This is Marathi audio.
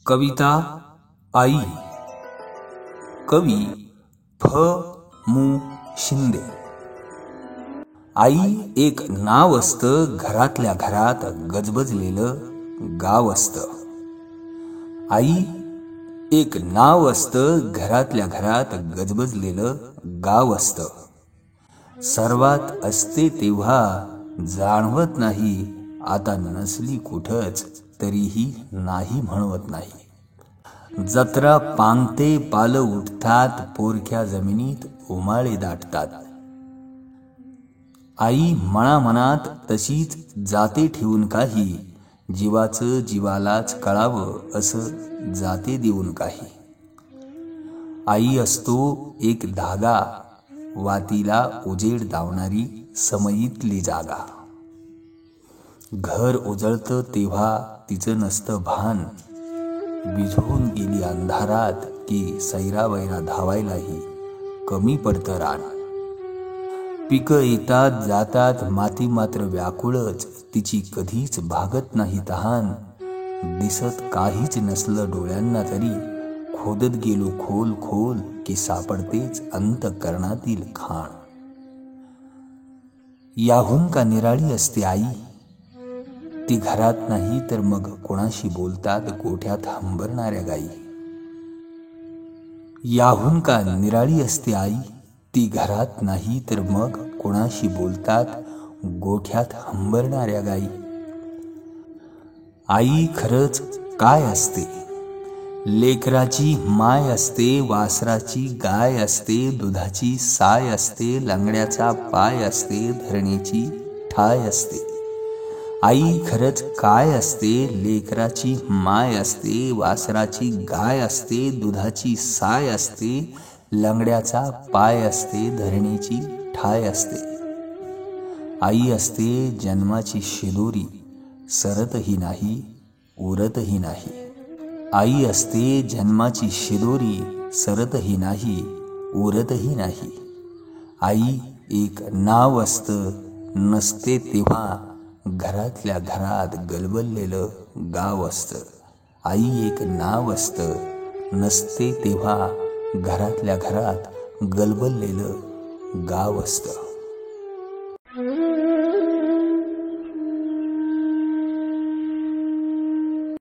कविता आई. कवी फ. मु. शिंदे. आई एक नाव असतं, घरातल्या घरात गजबजलेलं गाव असतं. आई एक नाव असतं, घरातल्या घरात गजबजलेलं गाव असतं. सर्वात असते तेव्हा जाणवत नाही, आता नसली कुठंच तरीही नाही म्हणवत नाही. जत्रा पांगते, पाल उठतात, पोरक्या जमिनीत उमाळे दाटतात. आई मनामनात तशीच जाते ठेवून काही, जीवाचं जीवालाच कळावं असं जाते देऊन काही. आई असतो एक धागा, वातीला उजेड दावणारी समयीतली जागा. घर उजळतं तेव्हा तिचं नसतं भान, विझवून गेली अंधारात की सैरावैरा धावायलाही कमी पडतं रान. पिकं येतात जातात, माती मात्र व्याकुळच, तिची कधीच भागत नाही तहान. दिसत काहीच नसलं डोळ्यांना तरी, खोदत गेलो खोल खोल की सापडतेच अंतःकरणातील खाण. याहून का निराळी असते आई, ती घरात नाही तर मग कोणाशी बोलतात गोठ्यात हंबरणाऱ्या गाई. याहून का निराळी असते आई, ती घरात नाही तर मग कोणाशी बोलतात गोठ्यात हंबरणाऱ्या गाई. आई खरंच काय असते, लेकराची माय असते, वासराची गाय असते, दुधाची साय असते, लंगड्याचा पाय असते, धरणीची ठाय असते. आई खरंच काय असते, लेकराची माय असते, वासराची गाय असते, दुधाची साय असते, लंगड्याचा पाय असते, धरणीची ठाय असते. आई असते जन्माची शिदोरी, सरतही नाही उरतही नाही. आई असते जन्माची शिदोरी, सरतही नाही उरतही नाही. आई एक नाव असतं, नसते तेव्हा घरातल्या घरात गलबललेलं गाव असतं. आई एक नाव असतं, नसते तेव्हा घरातल्या घरात गलबललेलं गाव असतं.